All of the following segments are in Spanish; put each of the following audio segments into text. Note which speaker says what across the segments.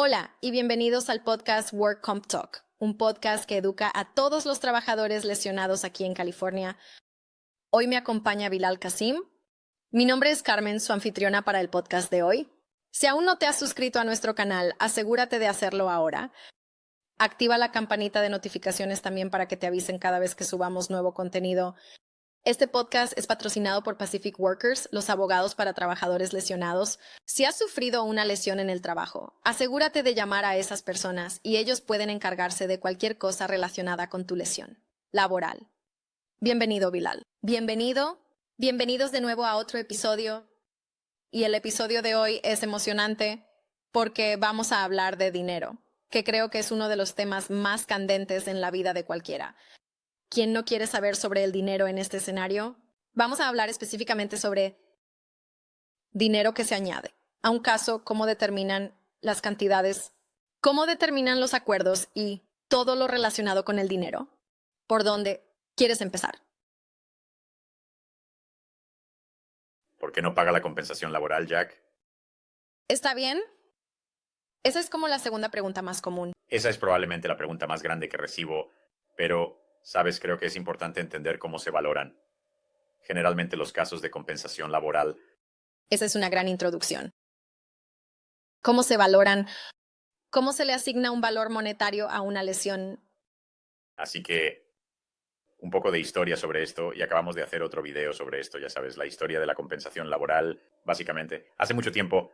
Speaker 1: Hola y bienvenidos al podcast Work Comp Talk, un podcast que educa a todos los trabajadores lesionados aquí en California. Hoy me acompaña Bilal Qasim. Mi nombre es Carmen, su anfitriona para el podcast de hoy. Si aún no te has suscrito a nuestro canal, asegúrate de hacerlo ahora. Activa la campanita de notificaciones también para que te avisen cada vez que subamos nuevo contenido. Este podcast es patrocinado por Pacific Workers, los abogados para trabajadores lesionados. Si has sufrido una lesión en el trabajo, asegúrate de llamar a esas personas y ellos pueden encargarse de cualquier cosa relacionada con tu lesión laboral. Bienvenido, Bilal. Bienvenidos de nuevo a otro episodio. Y el episodio de hoy es emocionante porque vamos a hablar de dinero, que creo que es uno de los temas más candentes en la vida de cualquiera. ¿Quién no quiere saber sobre el dinero en este escenario? Vamos a hablar específicamente sobre dinero que se añade a un caso, cómo determinan las cantidades, cómo determinan los acuerdos y todo lo relacionado con el dinero. ¿Por dónde quieres empezar?
Speaker 2: ¿Por qué no paga la compensación laboral, Jack?
Speaker 1: ¿Está bien? Esa es como la segunda pregunta más común.
Speaker 2: Esa es probablemente la pregunta más grande que recibo, pero, sabes, creo que es importante entender cómo se valoran. Generalmente los casos de compensación laboral.
Speaker 1: Esa es una gran introducción. ¿Cómo se valoran? ¿Cómo se le asigna un valor monetario a una lesión?
Speaker 2: Así que, un poco de historia sobre esto, y acabamos de hacer otro video sobre esto, ya sabes, la historia de la compensación laboral. Básicamente, hace mucho tiempo,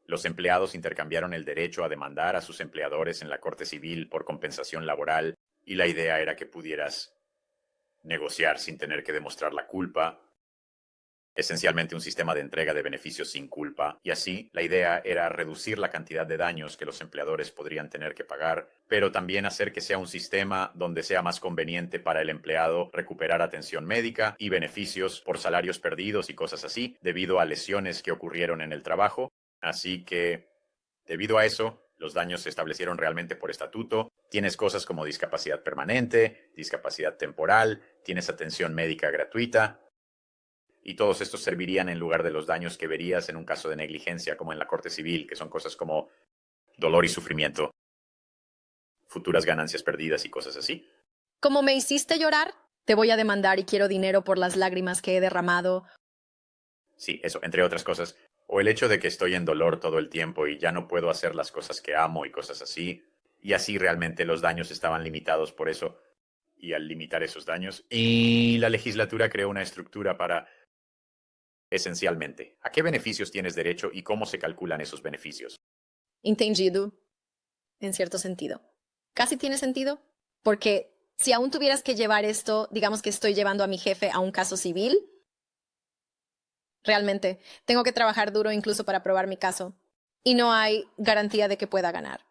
Speaker 2: los empleados intercambiaron el derecho a demandar a sus empleadores en la corte civil por compensación laboral, y la idea era que pudieras negociar sin tener que demostrar la culpa. Esencialmente un sistema de entrega de beneficios sin culpa, y así la idea era reducir la cantidad de daños que los empleadores podrían tener que pagar, pero también hacer que sea un sistema donde sea más conveniente para el empleado recuperar atención médica y beneficios por salarios perdidos y cosas así, debido a lesiones que ocurrieron en el trabajo. Así que, debido a eso, los daños se establecieron realmente por estatuto. Tienes cosas como discapacidad permanente, discapacidad temporal, tienes atención médica gratuita, y todos estos servirían en lugar de los daños que verías en un caso de negligencia, como en la corte civil, que son cosas como dolor y sufrimiento, futuras ganancias perdidas y cosas así.
Speaker 1: ¿Cómo me hiciste llorar? Te voy a demandar y quiero dinero por las lágrimas que he derramado.
Speaker 2: Sí, eso, entre otras cosas. O el hecho de que estoy en dolor todo el tiempo y ya no puedo hacer las cosas que amo y cosas así. Y así realmente los daños estaban limitados por eso. Y al limitar esos daños, y la legislatura creó una estructura para, esencialmente, a qué beneficios tienes derecho y cómo se calculan esos beneficios.
Speaker 1: Entendido, en cierto sentido. Casi tiene sentido, porque si aún tuvieras que llevar esto, digamos que estoy llevando a mi jefe a un caso civil, realmente tengo que trabajar duro incluso para probar mi caso, y no hay garantía de que pueda ganar.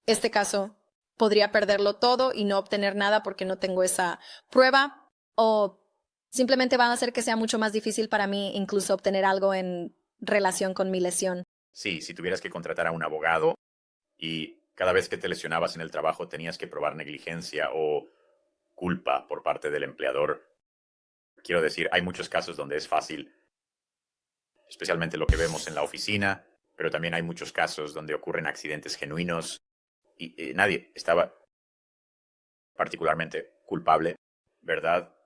Speaker 1: Este caso podría perderlo todo y no obtener nada porque no tengo esa prueba, o simplemente van a hacer que sea mucho más difícil para mí incluso obtener algo en relación con mi lesión.
Speaker 2: Sí, si tuvieras que contratar a un abogado y cada vez que te lesionabas en el trabajo tenías que probar negligencia o culpa por parte del empleador. Quiero decir, hay muchos casos donde es fácil, especialmente lo que vemos en la oficina, pero también hay muchos casos donde ocurren accidentes genuinos y nadie estaba particularmente culpable, ¿verdad?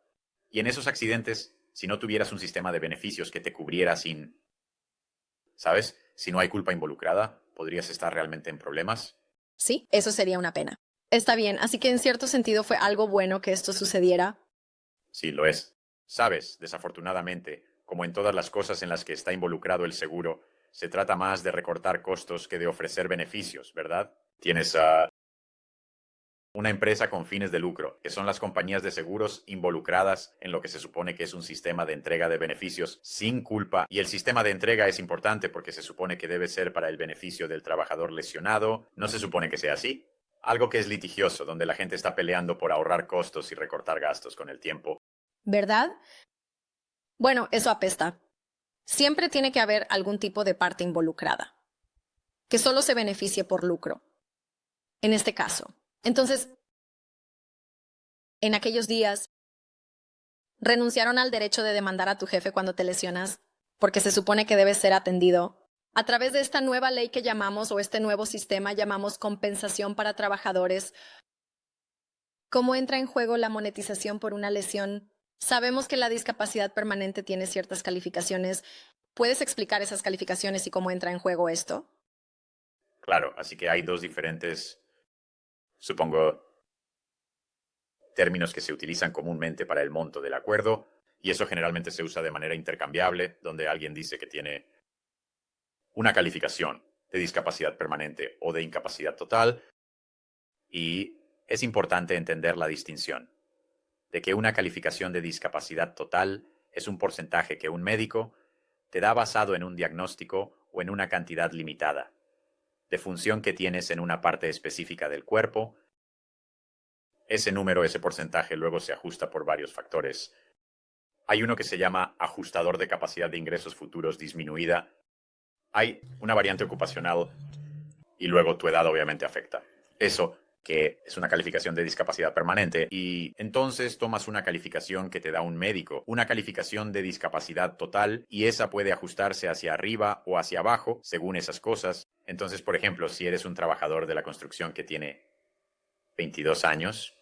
Speaker 2: Y en esos accidentes, si no tuvieras un sistema de beneficios que te cubriera sin, ¿sabes? Si no hay culpa involucrada, podrías estar realmente en problemas.
Speaker 1: Sí, eso sería una pena. Está bien, así que en cierto sentido fue algo bueno que esto sucediera.
Speaker 2: Sí, lo es. Sabes, desafortunadamente, como en todas las cosas en las que está involucrado el seguro, se trata más de recortar costos que de ofrecer beneficios, ¿verdad? Tienes a una empresa con fines de lucro, que son las compañías de seguros involucradas en lo que se supone que es un sistema de entrega de beneficios sin culpa. Y el sistema de entrega es importante porque se supone que debe ser para el beneficio del trabajador lesionado. No se supone que sea así. Algo que es litigioso, donde la gente está peleando por ahorrar costos y recortar gastos con el tiempo.
Speaker 1: ¿Verdad? Bueno, eso apesta. Siempre tiene que haber algún tipo de parte involucrada, que solo se beneficie por lucro. En este caso. Entonces, en aquellos días, renunciaron al derecho de demandar a tu jefe cuando te lesionas, porque se supone que debes ser atendido A través de esta nueva ley que llamamos, o este nuevo sistema llamamos compensación para trabajadores, ¿cómo entra en juego la monetización por una lesión? Sabemos que la discapacidad permanente tiene ciertas calificaciones. ¿Puedes explicar esas calificaciones y cómo entra en juego esto?
Speaker 2: Claro, así que hay dos diferentes, supongo, términos que se utilizan comúnmente para el monto del acuerdo, y eso generalmente se usa de manera intercambiable, donde alguien dice que tiene una calificación de discapacidad permanente o de incapacidad total, y es importante entender la distinción de que una calificación de discapacidad total es un porcentaje que un médico te da basado en un diagnóstico o en una cantidad limitada de función que tienes en una parte específica del cuerpo. Ese número, ese porcentaje, luego se ajusta por varios factores. Hay uno que se llama ajustador de capacidad de ingresos futuros disminuida. Hay una variante ocupacional y luego tu edad obviamente afecta. Eso que es una calificación de discapacidad permanente, y entonces tomas una calificación que te da un médico, una calificación de discapacidad total, y esa puede ajustarse hacia arriba o hacia abajo según esas cosas. Entonces, por ejemplo, si eres un trabajador de la construcción que tiene 22 años,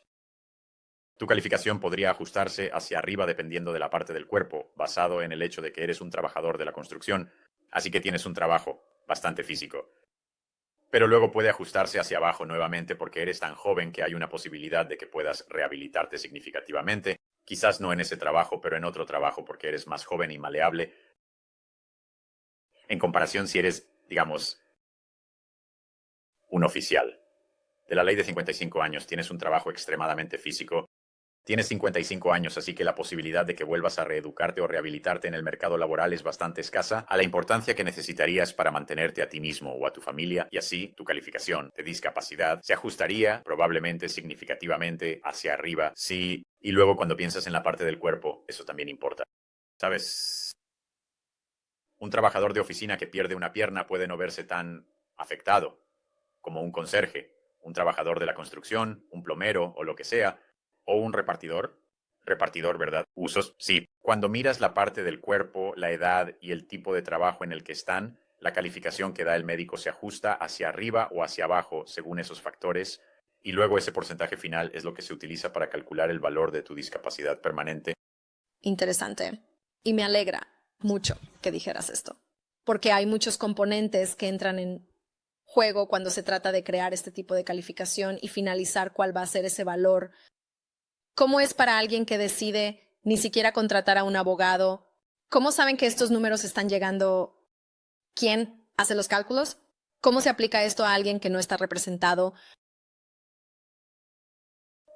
Speaker 2: tu calificación podría ajustarse hacia arriba dependiendo de la parte del cuerpo, basado en el hecho de que eres un trabajador de la construcción, así que tienes un trabajo bastante físico. Pero luego puede ajustarse hacia abajo nuevamente porque eres tan joven que hay una posibilidad de que puedas rehabilitarte significativamente. Quizás no en ese trabajo, pero en otro trabajo porque eres más joven y maleable. En comparación si eres, digamos, un oficial de la ley de 55 años, tienes un trabajo extremadamente físico. Tienes 55 años, así que la posibilidad de que vuelvas a reeducarte o rehabilitarte en el mercado laboral es bastante escasa a la importancia que necesitarías para mantenerte a ti mismo o a tu familia, y así tu calificación de discapacidad se ajustaría probablemente significativamente hacia arriba. Sí, y luego cuando piensas en la parte del cuerpo, eso también importa. ¿Sabes? Un trabajador de oficina que pierde una pierna puede no verse tan afectado como un conserje, un trabajador de la construcción, un plomero o lo que sea, o un repartidor. Repartidor, ¿verdad? Usos, sí. Cuando miras la parte del cuerpo, la edad y el tipo de trabajo en el que están, la calificación que da el médico se ajusta hacia arriba o hacia abajo según esos factores, y luego ese porcentaje final es lo que se utiliza para calcular el valor de tu discapacidad permanente.
Speaker 1: Interesante. Y me alegra mucho que dijeras esto, porque hay muchos componentes que entran en juego cuando se trata de crear este tipo de calificación y finalizar cuál va a ser ese valor. ¿Cómo es para alguien que decide ni siquiera contratar a un abogado? ¿Cómo saben que estos números están llegando? ¿Quién hace los cálculos? ¿Cómo se aplica esto a alguien que no está representado?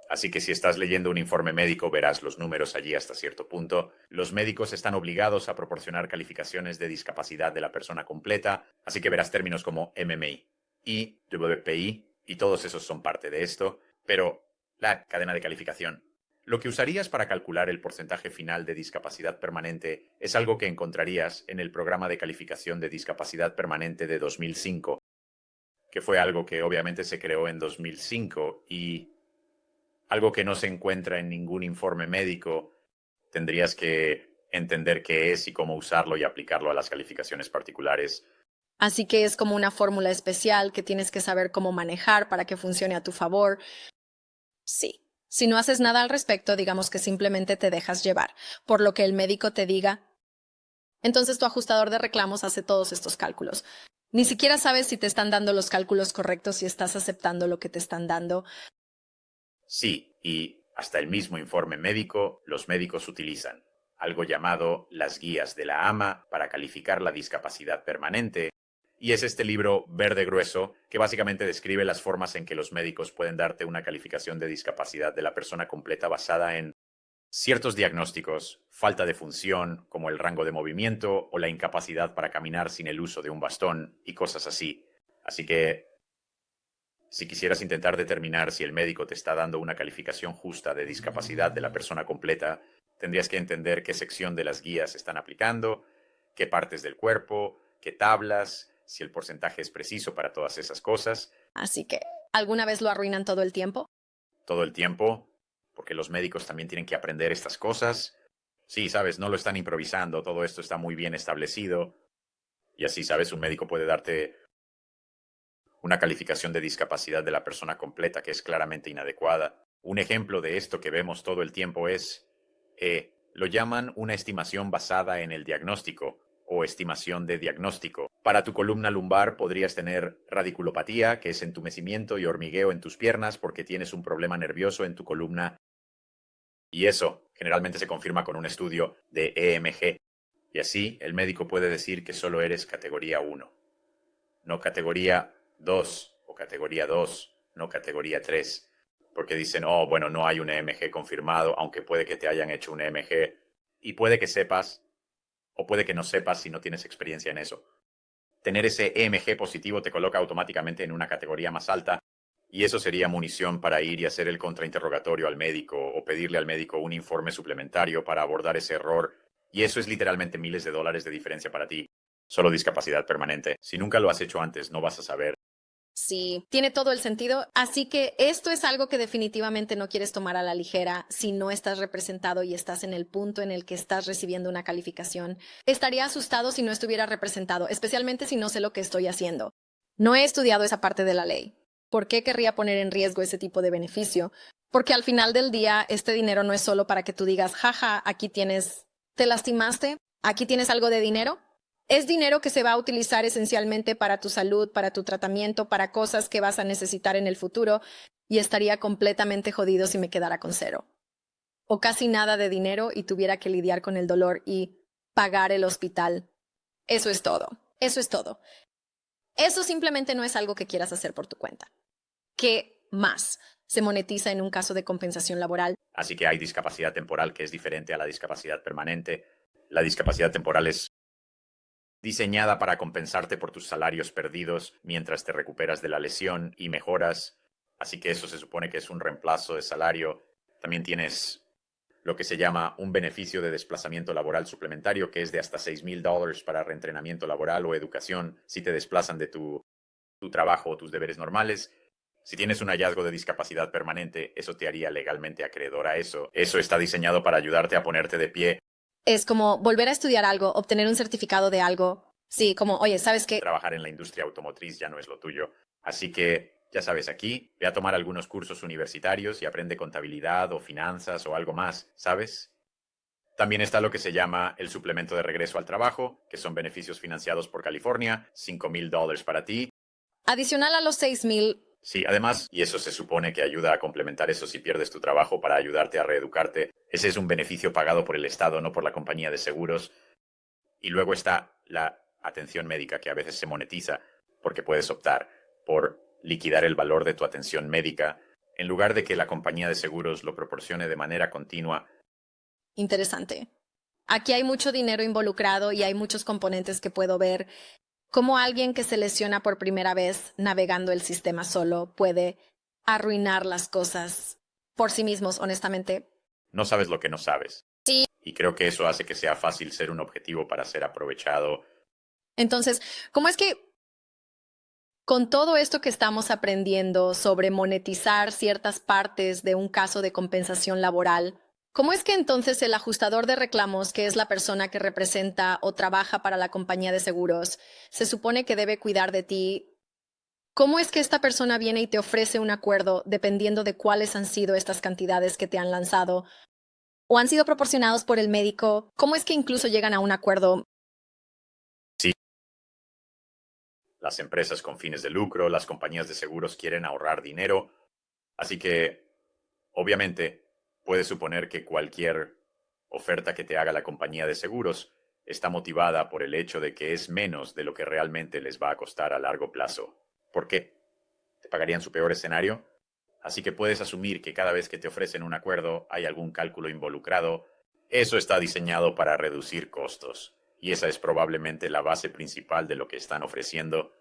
Speaker 2: Así que si estás leyendo un informe médico verás los números allí hasta cierto punto. Los médicos están obligados a proporcionar calificaciones de discapacidad de la persona completa, así que verás términos como MMI y WPI, y todos esos son parte de esto. Pero la cadena de calificación, lo que usarías para calcular el porcentaje final de discapacidad permanente es algo que encontrarías en el programa de calificación de discapacidad permanente de 2005, que fue algo que obviamente se creó en 2005 y algo que no se encuentra en ningún informe médico. Tendrías que entender qué es y cómo usarlo y aplicarlo a las calificaciones particulares.
Speaker 1: Así que es como una fórmula especial que tienes que saber cómo manejar para que funcione a tu favor. Sí. Si no haces nada al respecto, digamos que simplemente te dejas llevar por lo que el médico te diga. Entonces tu ajustador de reclamos hace todos estos cálculos. Ni siquiera sabes si te están dando los cálculos correctos, si estás aceptando lo que te están dando.
Speaker 2: Sí, y hasta el mismo informe médico, los médicos utilizan algo llamado las guías de la AMA para calificar la discapacidad permanente, y es este libro verde grueso que básicamente describe las formas en que los médicos pueden darte una calificación de discapacidad de la persona completa basada en ciertos diagnósticos, falta de función, como el rango de movimiento o la incapacidad para caminar sin el uso de un bastón y cosas así. Así que si quisieras intentar determinar si el médico te está dando una calificación justa de discapacidad de la persona completa, tendrías que entender qué sección de las guías están aplicando, qué partes del cuerpo, qué tablas, si el porcentaje es preciso para todas esas cosas.
Speaker 1: Así que, ¿alguna vez lo arruinan todo el tiempo?
Speaker 2: Todo el tiempo, porque los médicos también tienen que aprender estas cosas. Sí, sabes, no lo están improvisando, todo esto está muy bien establecido. Y así, ¿sabes? Un médico puede darte una calificación de discapacidad de la persona completa que es claramente inadecuada. Un ejemplo de esto que vemos todo el tiempo es, lo llaman una estimación basada en el diagnóstico o estimación de diagnóstico. Para tu columna lumbar podrías tener radiculopatía, que es entumecimiento y hormigueo en tus piernas porque tienes un problema nervioso en tu columna. Y eso generalmente se confirma con un estudio de EMG. Y así el médico puede decir que solo eres categoría 1, no categoría 2 o categoría 2, no categoría 3. Porque dicen, oh, bueno, no hay un EMG confirmado, aunque puede que te hayan hecho un EMG. Y puede que sepas, o puede que no sepas si no tienes experiencia en eso. Tener ese EMG positivo te coloca automáticamente en una categoría más alta y eso sería munición para ir y hacer el contrainterrogatorio al médico o pedirle al médico un informe suplementario para abordar ese error. Y eso es literalmente miles de dólares de diferencia para ti. Solo discapacidad permanente. Si nunca lo has hecho antes, no vas a saber.
Speaker 1: Sí, tiene todo el sentido. Así que esto es algo que definitivamente no quieres tomar a la ligera si no estás representado y estás en el punto en el que estás recibiendo una calificación. Estaría asustado si no estuviera representado, especialmente si no sé lo que estoy haciendo. No he estudiado esa parte de la ley. ¿Por qué querría poner en riesgo ese tipo de beneficio? Porque al final del día, este dinero no es solo para que tú digas, jaja, aquí tienes, te lastimaste, aquí tienes algo de dinero. Es dinero que se va a utilizar esencialmente para tu salud, para tu tratamiento, para cosas que vas a necesitar en el futuro y estaría completamente jodido si me quedara con cero. O casi nada de dinero y tuviera que lidiar con el dolor y pagar el hospital. Eso es todo. Eso es todo. Eso simplemente no es algo que quieras hacer por tu cuenta. ¿Qué más se monetiza en un caso de compensación laboral?
Speaker 2: Así que hay discapacidad temporal que es diferente a la discapacidad permanente. La discapacidad temporal es diseñada para compensarte por tus salarios perdidos mientras te recuperas de la lesión y mejoras. Así que eso se supone que es un reemplazo de salario. También tienes lo que se llama un beneficio de desplazamiento laboral suplementario, que es de hasta $6,000 para reentrenamiento laboral o educación si te desplazan de tu trabajo o tus deberes normales. Si tienes un hallazgo de discapacidad permanente, eso te haría legalmente acreedor a eso. Eso está diseñado para ayudarte a ponerte de pie.
Speaker 1: Es como volver a estudiar algo, obtener un certificado de algo. Sí, como, oye, ¿sabes qué?
Speaker 2: Trabajar en la industria automotriz ya no es lo tuyo. Así que, ya sabes, aquí, ve a tomar algunos cursos universitarios y aprende contabilidad o finanzas o algo más, ¿sabes? También está lo que se llama el suplemento de regreso al trabajo, que son beneficios financiados por California, $5,000 para ti.
Speaker 1: Adicional a los 6,000.
Speaker 2: Sí, además, y eso se supone que ayuda a complementar eso si pierdes tu trabajo para ayudarte a reeducarte. Ese es un beneficio pagado por el Estado, no por la compañía de seguros. Y luego está la atención médica, que a veces se monetiza, porque puedes optar por liquidar el valor de tu atención médica en lugar de que la compañía de seguros lo proporcione de manera continua.
Speaker 1: Interesante. Aquí hay mucho dinero involucrado y hay muchos componentes que puedo ver. Cómo alguien que se lesiona por primera vez navegando el sistema solo puede arruinar las cosas por sí mismos, honestamente.
Speaker 2: No sabes lo que no sabes.
Speaker 1: Sí.
Speaker 2: Y creo que eso hace que sea fácil ser un objetivo para ser aprovechado.
Speaker 1: Entonces, ¿cómo es que con todo esto que estamos aprendiendo sobre monetizar ciertas partes de un caso de compensación laboral, cómo es que entonces el ajustador de reclamos, que es la persona que representa o trabaja para la compañía de seguros, se supone que debe cuidar de ti? ¿Cómo es que esta persona viene y te ofrece un acuerdo dependiendo de cuáles han sido estas cantidades que te han lanzado o han sido proporcionados por el médico? ¿Cómo es que incluso llegan a un acuerdo?
Speaker 2: Sí. Las empresas con fines de lucro, las compañías de seguros quieren ahorrar dinero. Así que, obviamente, puedes suponer que cualquier oferta que te haga la compañía de seguros está motivada por el hecho de que es menos de lo que realmente les va a costar a largo plazo. ¿Por qué? ¿Te pagarían su peor escenario? Así que puedes asumir que cada vez que te ofrecen un acuerdo hay algún cálculo involucrado. Eso está diseñado para reducir costos. Y esa es probablemente la base principal de lo que están ofreciendo.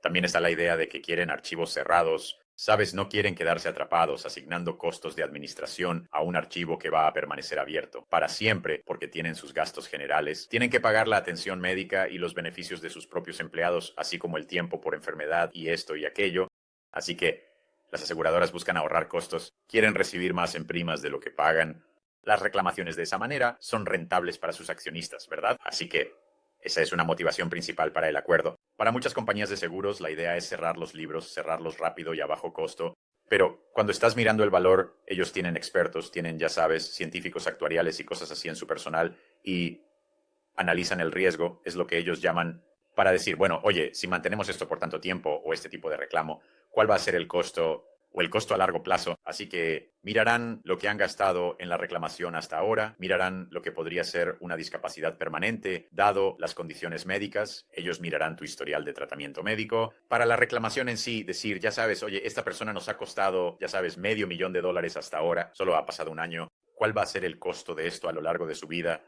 Speaker 2: También está la idea de que quieren archivos cerrados. Sabes, no quieren quedarse atrapados asignando costos de administración a un archivo que va a permanecer abierto para siempre porque tienen sus gastos generales. Tienen que pagar la atención médica y los beneficios de sus propios empleados, así como el tiempo por enfermedad y esto y aquello. Así que las aseguradoras buscan ahorrar costos, quieren recibir más en primas de lo que pagan. Las reclamaciones de esa manera son rentables para sus accionistas, ¿verdad? Así que Esa es una motivación principal para el acuerdo. Para muchas compañías de seguros, la idea es cerrar los libros, cerrarlos rápido y a bajo costo. Pero cuando estás mirando el valor, ellos tienen expertos, tienen, ya sabes, científicos actuariales y cosas así en su personal y analizan el riesgo, es lo que ellos llaman para decir, bueno, oye, si mantenemos esto por tanto tiempo o este tipo de reclamo, ¿cuál va a ser el costo o el costo a largo plazo? Así que mirarán lo que han gastado en la reclamación hasta ahora, mirarán lo que podría ser una discapacidad permanente, dado las condiciones médicas, ellos mirarán tu historial de tratamiento médico. Para la reclamación en sí, decir, ya sabes, oye, esta persona nos ha costado, ya sabes, $500,000 hasta ahora, solo ha pasado un año, ¿cuál va a ser el costo de esto a lo largo de su vida?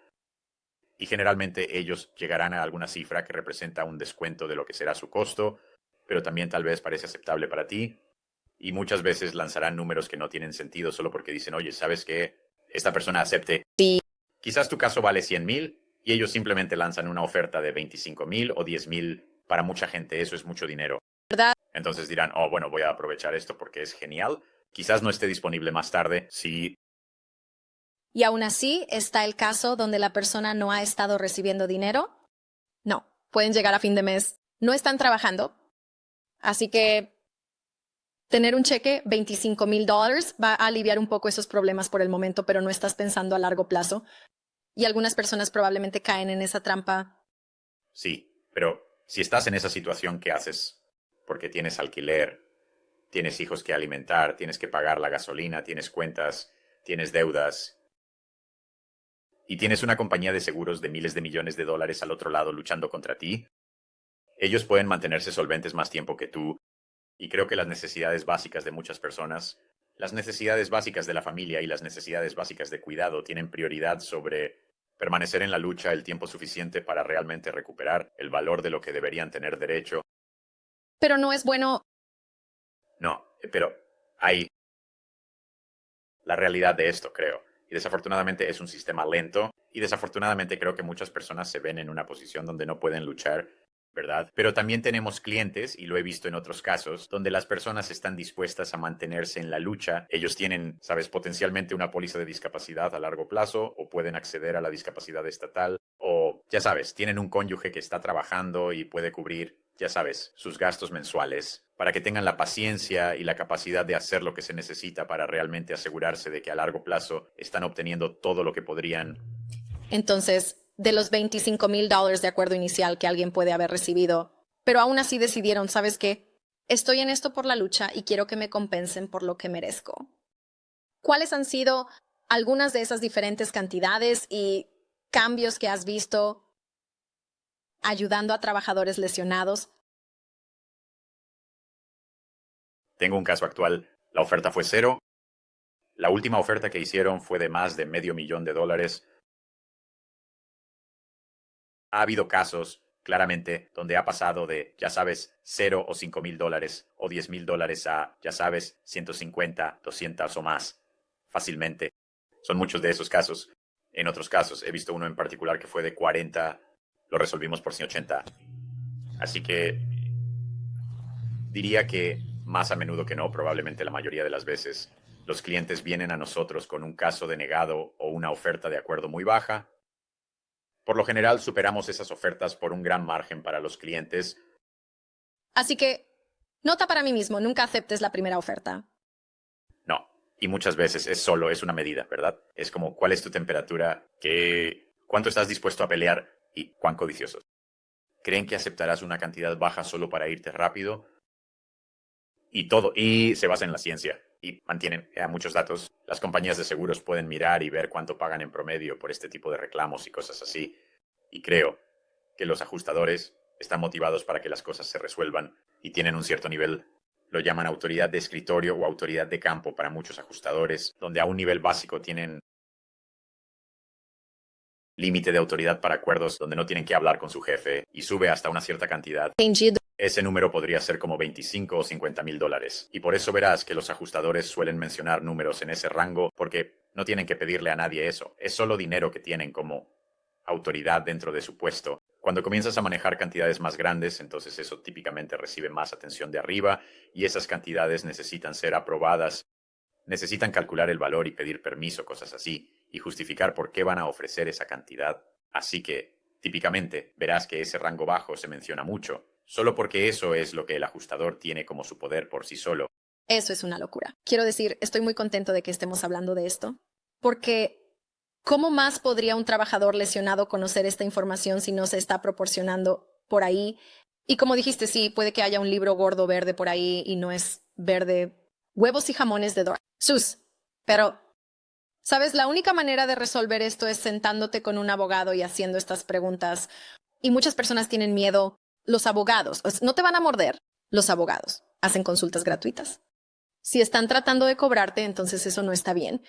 Speaker 2: Y generalmente ellos llegarán a alguna cifra que representa un descuento de lo que será su costo, pero también tal vez parece aceptable para ti. Y muchas veces lanzarán números que no tienen sentido solo porque dicen, oye, ¿sabes qué? Esta persona acepte.
Speaker 1: Sí.
Speaker 2: Quizás tu caso vale 100,000 y ellos simplemente lanzan una oferta de 25,000 o 10,000. Para mucha gente eso es mucho dinero.
Speaker 1: ¿Verdad?
Speaker 2: Entonces dirán, oh, bueno, voy a aprovechar esto porque es genial. Quizás no esté disponible más tarde. Si
Speaker 1: Y aún así está el caso donde la persona no ha estado recibiendo dinero. No, pueden llegar a fin de mes, no están trabajando. Así que tener un cheque, $25,000, va a aliviar un poco esos problemas por el momento, pero no estás pensando a largo plazo. Y algunas personas probablemente caen en esa trampa.
Speaker 2: sí, pero si estás en esa situación, ¿qué haces? Porque tienes alquiler, tienes hijos que alimentar, tienes que pagar la gasolina, tienes cuentas, tienes deudas. Y tienes una compañía de seguros de miles de millones de dólares al otro lado luchando contra ti. Ellos pueden mantenerse solventes más tiempo que tú. Y creo que las necesidades básicas de muchas personas, las necesidades básicas de la familia y las necesidades básicas de cuidado tienen prioridad sobre permanecer en la lucha el tiempo suficiente para realmente recuperar el valor de lo que deberían tener derecho.
Speaker 1: Pero no es bueno.
Speaker 2: No, pero hay la realidad de esto, creo. Y desafortunadamente es un sistema lento y desafortunadamente creo que muchas personas se ven en una posición donde no pueden luchar, ¿verdad? Pero también tenemos clientes, y lo he visto en otros casos, donde las personas están dispuestas a mantenerse en la lucha. Ellos tienen, sabes, potencialmente una póliza de discapacidad a largo plazo o pueden acceder a la discapacidad estatal o, ya sabes, tienen un cónyuge que está trabajando y puede cubrir, ya sabes, sus gastos mensuales, para que tengan la paciencia y la capacidad de hacer lo que se necesita para realmente asegurarse de que a largo plazo están obteniendo todo lo que podrían.
Speaker 1: Entonces, de los $25,000 de acuerdo inicial que alguien puede haber recibido, pero aún así decidieron, ¿sabes qué? Estoy en esto por la lucha y quiero que me compensen por lo que merezco. ¿Cuáles han sido algunas de esas diferentes cantidades y cambios que has visto ayudando a trabajadores lesionados?
Speaker 2: Tengo un caso actual. La oferta fue cero. La última oferta que hicieron fue de más de $500,000. Ha habido casos, claramente, donde ha pasado de, ya sabes, 0 o $5,000 o $10,000 a, ya sabes, 150, 200 o más, fácilmente. Son muchos de esos casos. En otros casos, he visto uno en particular que fue de 40, lo resolvimos por 180. Así que diría que más a menudo que no, probablemente la mayoría de las veces, los clientes vienen a nosotros con un caso denegado o una oferta de acuerdo muy baja. Por lo general, superamos esas ofertas por un gran margen para los clientes.
Speaker 1: Así que, nota para mí mismo, nunca aceptes la primera oferta.
Speaker 2: No, y muchas veces es una medida, ¿verdad? Es como, ¿cuál es tu temperatura? ¿Cuánto estás dispuesto a pelear? ¿Y cuán codicioso? ¿Creen que aceptarás una cantidad baja solo para irte rápido? Y se basa en la ciencia y mantienen muchos datos. Las compañías de seguros pueden mirar y ver cuánto pagan en promedio por este tipo de reclamos y cosas así. Y creo que los ajustadores están motivados para que las cosas se resuelvan y tienen un cierto nivel. Lo llaman autoridad de escritorio o autoridad de campo para muchos ajustadores, donde a un nivel básico tienen límite de autoridad para acuerdos donde no tienen que hablar con su jefe y sube hasta una cierta cantidad. Ese número podría ser como 25 o $50,000. Y por eso verás que los ajustadores suelen mencionar números en ese rango porque no tienen que pedirle a nadie eso. Es solo dinero que tienen como autoridad dentro de su puesto. Cuando comienzas a manejar cantidades más grandes, entonces eso típicamente recibe más atención de arriba y esas cantidades necesitan ser aprobadas. Necesitan calcular el valor y pedir permiso, cosas así, y justificar por qué van a ofrecer esa cantidad. Así que Típicamente, verás que ese rango bajo se menciona mucho, solo porque eso es lo que el ajustador tiene como su poder por sí solo.
Speaker 1: Eso es una locura. Quiero decir, estoy muy contento de que estemos hablando de esto, porque ¿cómo más podría un trabajador lesionado conocer esta información si no se está proporcionando por ahí? Y como dijiste, sí, puede que haya un libro gordo verde por ahí y no es verde. Huevos y jamones de Dora. Sus. Pero, ¿sabes? La única manera de resolver esto es sentándote con un abogado y haciendo estas preguntas. Y muchas personas tienen miedo. Los abogados, no te van a morder. Los abogados hacen consultas gratuitas. Si están tratando de cobrarte, entonces eso no está bien.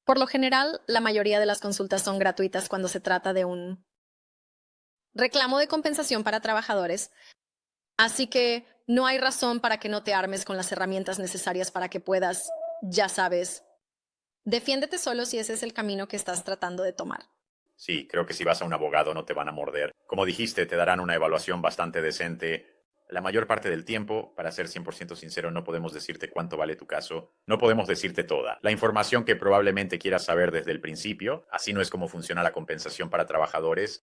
Speaker 1: Por lo general, la mayoría de las consultas son gratuitas cuando se trata de un reclamo de compensación para trabajadores, así que no hay razón para que no te armes con las herramientas necesarias para que puedas, ya sabes, defiéndete solo si ese es el camino que estás tratando de tomar.
Speaker 2: Sí, creo que si vas a un abogado no te van a morder. Como dijiste, te darán una evaluación bastante decente. La mayor parte del tiempo, para ser 100% sincero, no podemos decirte cuánto vale tu caso. No podemos decirte toda. La información que probablemente quieras saber desde el principio, así no es como funciona la compensación para trabajadores,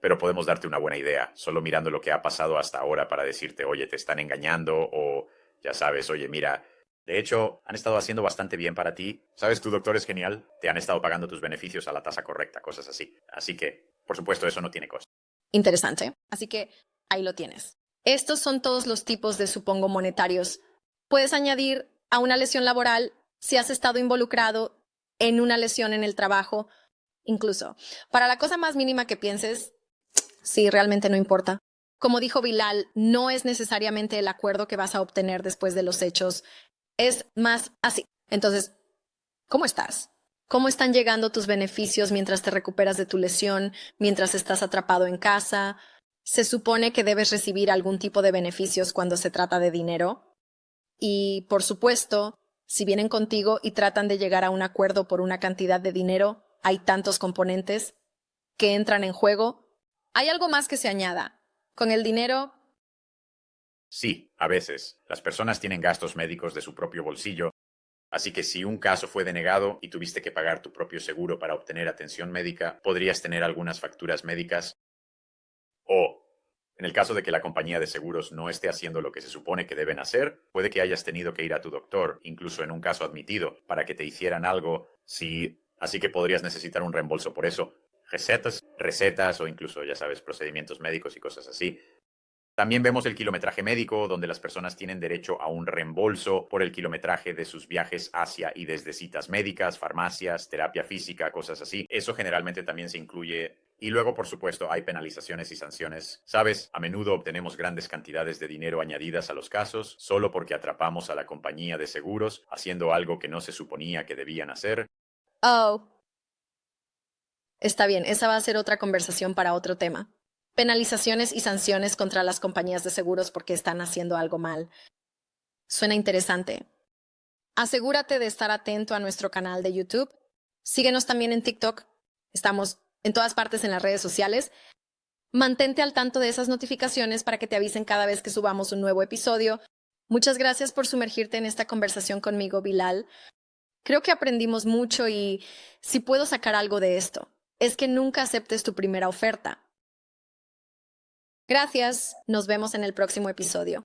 Speaker 2: pero podemos darte una buena idea, solo mirando lo que ha pasado hasta ahora para decirte, oye, te están engañando o, ya sabes, oye, mira, de hecho, han estado haciendo bastante bien para ti. Sabes, tu doctor es genial, te han estado pagando tus beneficios a la tasa correcta, cosas así. Así que, por supuesto, eso no tiene costo.
Speaker 1: Interesante. Así que ahí lo tienes. Estos son todos los tipos de supongo monetarios. Puedes añadir a una lesión laboral si has estado involucrado en una lesión en el trabajo. Incluso, para la cosa más mínima que pienses, sí, realmente no importa. Como dijo Bilal, no es necesariamente el acuerdo que vas a obtener después de los hechos. Es más así. Entonces, ¿cómo estás? ¿Cómo están llegando tus beneficios mientras te recuperas de tu lesión, mientras estás atrapado en casa? Se supone que debes recibir algún tipo de beneficios cuando se trata de dinero. Y, por supuesto, si vienen contigo y tratan de llegar a un acuerdo por una cantidad de dinero, hay tantos componentes que entran en juego. Hay algo más que se añada. Con el dinero,
Speaker 2: Sí, a veces. Las personas tienen gastos médicos de su propio bolsillo, así que si un caso fue denegado y tuviste que pagar tu propio seguro para obtener atención médica, podrías tener algunas facturas médicas o, en el caso de que la compañía de seguros no esté haciendo lo que se supone que deben hacer, puede que hayas tenido que ir a tu doctor, incluso en un caso admitido, para que te hicieran algo, sí, así que podrías necesitar un reembolso por eso. Recetas o incluso, ya sabes, procedimientos médicos y cosas así. También vemos el kilometraje médico, donde las personas tienen derecho a un reembolso por el kilometraje de sus viajes hacia y desde citas médicas, farmacias, terapia física, cosas así. Eso generalmente también se incluye. Y luego, por supuesto, hay penalizaciones y sanciones. Sabes, a menudo obtenemos grandes cantidades de dinero añadidas a los casos solo porque atrapamos a la compañía de seguros haciendo algo que no se suponía que debían hacer.
Speaker 1: oh, está bien, esa va a ser otra conversación para otro tema. Penalizaciones y sanciones contra las compañías de seguros porque están haciendo algo mal. Suena interesante. Asegúrate de estar atento a nuestro canal de YouTube. Síguenos también en TikTok. Estamos en todas partes en las redes sociales. Mantente al tanto de esas notificaciones para que te avisen cada vez que subamos un nuevo episodio. Muchas gracias por sumergirte en esta conversación conmigo, Bilal. Creo que aprendimos mucho y si puedo sacar algo de esto, es que nunca aceptes tu primera oferta. Gracias. Nos vemos en el próximo episodio.